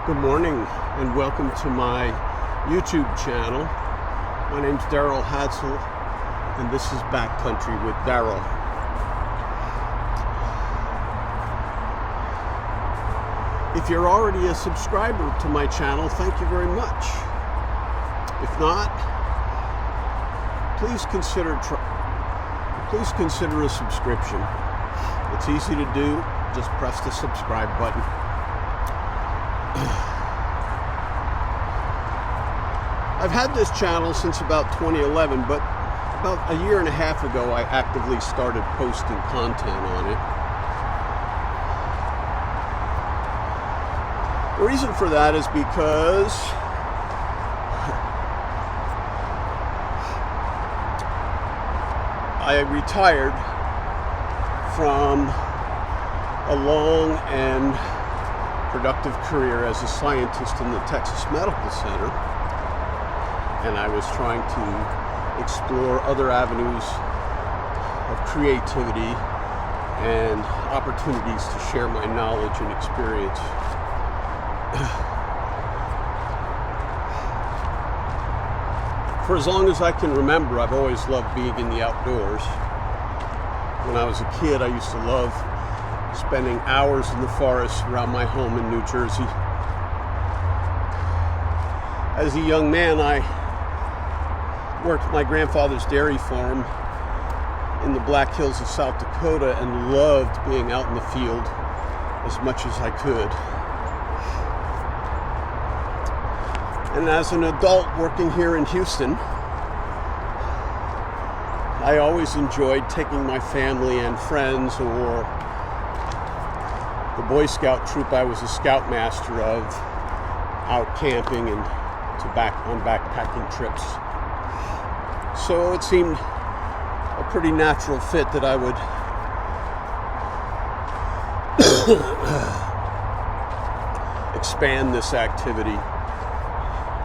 Good morning and welcome to my YouTube channel. My name's Daryl Hatzel and this is Backcountry with Daryl. If you're already a subscriber to my channel, thank you very much. If not, please consider a subscription. It's easy to do. Just press the subscribe button. I've had this channel since about 2011, but about a year and a half ago I actively started posting content on it. The reason for that is because I retired from a long and productive career as a scientist in the Texas Medical Center, and I was trying to explore other avenues of creativity and opportunities to share my knowledge and experience. For as long as I can remember, I've always loved being in the outdoors. When I was a kid, I used to love spending hours in the forest around my home in New Jersey. As a young man, I worked at my grandfather's dairy farm in the Black Hills of South Dakota and loved being out in the field as much as I could. And as an adult working here in Houston, I always enjoyed taking my family and friends or the Boy Scout troop I was a scoutmaster of out camping and on backpacking trips. So it seemed a pretty natural fit that I would expand this activity.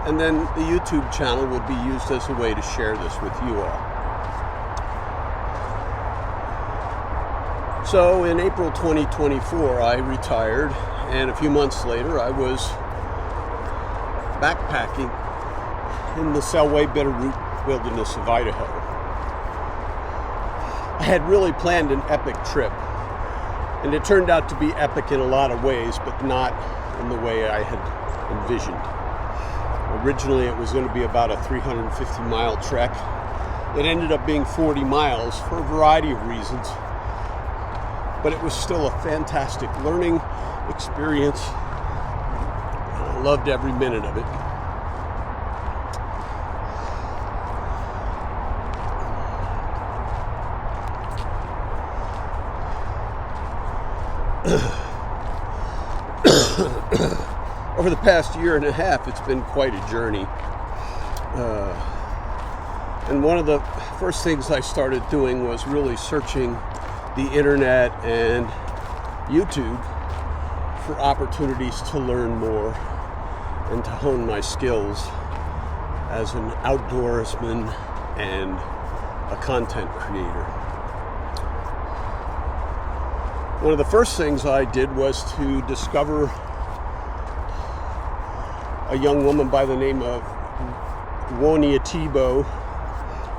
And then the YouTube channel would be used as a way to share this with you all. So in April 2024, I retired, and a few months later, I was backpacking in the Selway Bitterroot Wilderness of Idaho. I had really planned an epic trip, and it turned out to be epic in a lot of ways, but not in the way I had envisioned. Originally, it was going to be about a 350-mile trek. It ended up being 40 miles for a variety of reasons. But it was still a fantastic learning experience. I loved every minute of it. Over the past year and a half, it's been quite a journey. And one of the first things I started doing was really searching the internet and YouTube for opportunities to learn more and to hone my skills as an outdoorsman and a content creator. One of the first things I did was to discover a young woman by the name of Wonia Tebow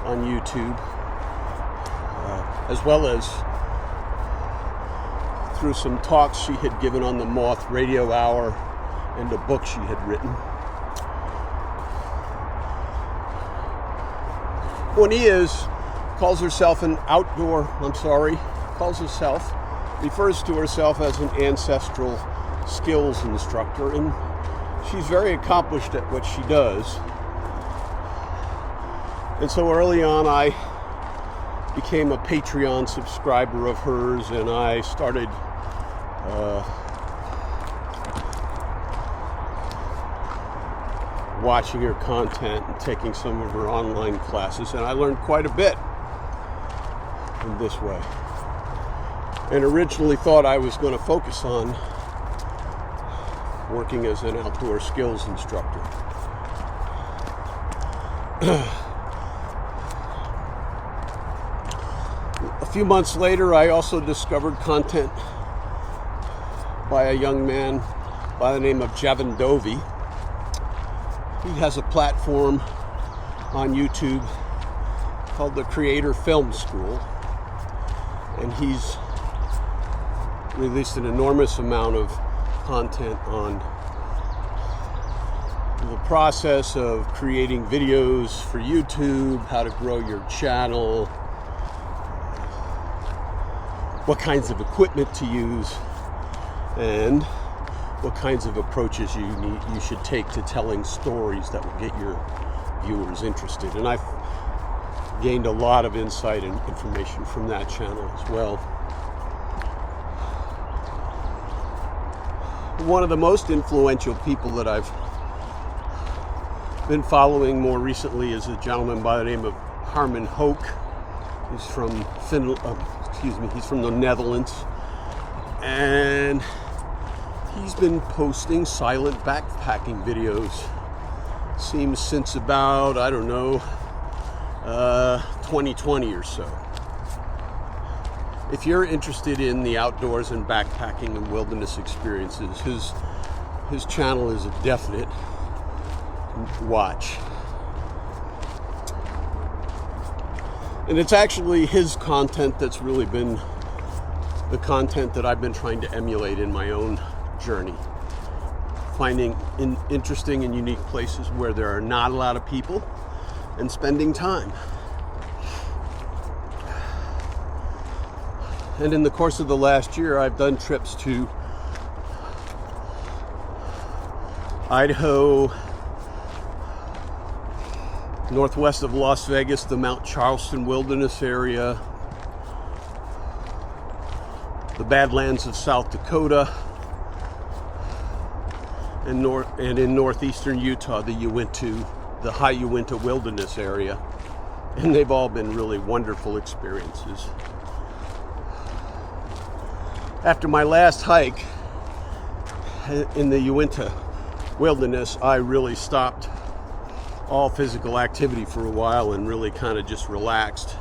on YouTube, as well as through some talks she had given on the Moth Radio Hour and a book she had written. Wonia refers to herself as an ancestral skills instructor, and she's very accomplished at what she does. And so early on, I became a Patreon subscriber of hers, and I started watching her content and taking some of her online classes, and I learned quite a bit in this way. And originally thought I was going to focus on working as an outdoor skills instructor. A few months later, I also discovered content by a young man by the name of Jevon Dovey. He has a platform on YouTube called the Creator Film School, and he's released an enormous amount of content on the process of creating videos for YouTube, how to grow your channel, what kinds of equipment to use, and what kinds of approaches you should take to telling stories that will get your viewers interested. And I've gained a lot of insight and information from that channel as well. One of the most influential people that I've been following more recently is a gentleman by the name of Harmon Hoke. He's from he's from the Netherlands, and he's been posting silent backpacking videos. Seems since about, I don't know, 2020 or so. If you're interested in the outdoors and backpacking and wilderness experiences, his channel is a definite watch. And it's actually his content that's really been the content that I've been trying to emulate in my own journey. Finding interesting and unique places where there are not a lot of people and spending time. And in the course of the last year, I've done trips to Idaho, northwest of Las Vegas, the Mount Charleston Wilderness area, the Badlands of South Dakota, and in northeastern Utah, the High Uinta Wilderness area. And they've all been really wonderful experiences. After my last hike in the Uinta Wilderness, I really stopped all physical activity for a while and really kind of just relaxed.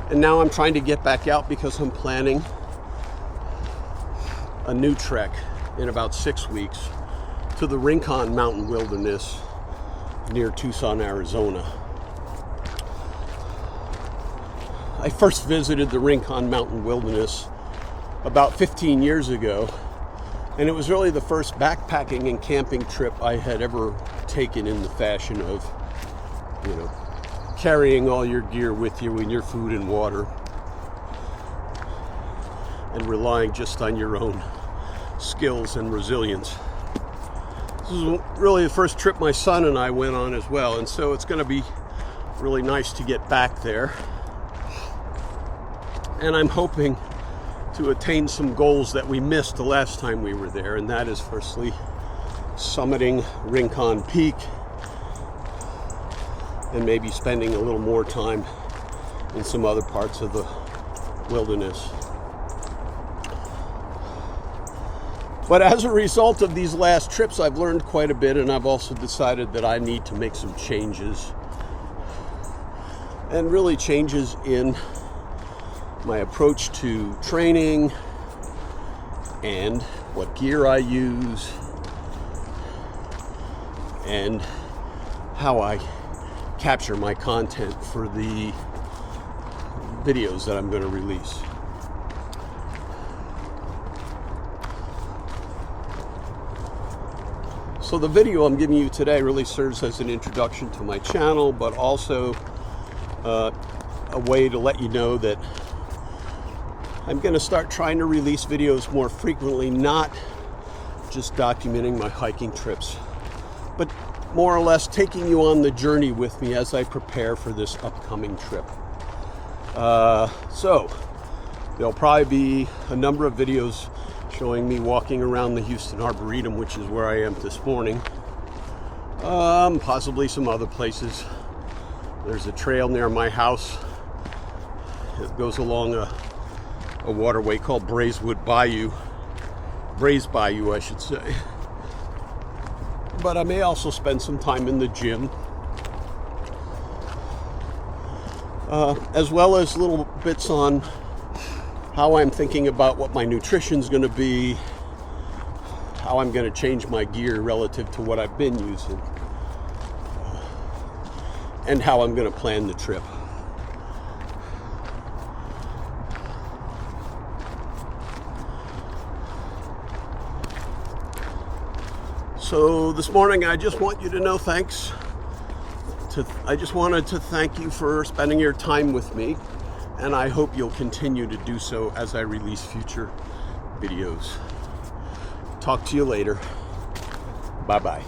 And now I'm trying to get back out because I'm planning a new trek in about 6 weeks to the Rincon Mountain Wilderness near Tucson, Arizona. I first visited the Rincon Mountain Wilderness about 15 years ago, and it was really the first backpacking and camping trip I had ever taken in the fashion of, carrying all your gear with you and your food and water, and relying just on your own skills and resilience. This is really the first trip my son and I went on as well, and so it's going to be really nice to get back there. And I'm hoping to attain some goals that we missed the last time we were there, and that is firstly summiting Rincon Peak and maybe spending a little more time in some other parts of the wilderness. But as a result of these last trips, I've learned quite a bit, and I've also decided that I need to make some changes, and really changes in my approach to training and what gear I use and how I capture my content for the videos that I'm going to release. So the video I'm giving you today really serves as an introduction to my channel, but also a way to let you know that I'm going to start trying to release videos more frequently, not just documenting my hiking trips, but more or less taking you on the journey with me as I prepare for this upcoming trip. So there'll probably be a number of videos showing me walking around the Houston Arboretum, which is where I am this morning. Possibly some other places. There's a trail near my house. It goes along a waterway called Brazewood Bayou. Braze Bayou, I should say. But I may also spend some time in the gym, as well as little bits on how I'm thinking about what my nutrition's going to be, how I'm going to change my gear relative to what I've been using, and how I'm going to plan the trip. So this morning, I just want you to know I just wanted to thank you for spending your time with me, and I hope you'll continue to do so as I release future videos. Talk to you later. Bye-bye.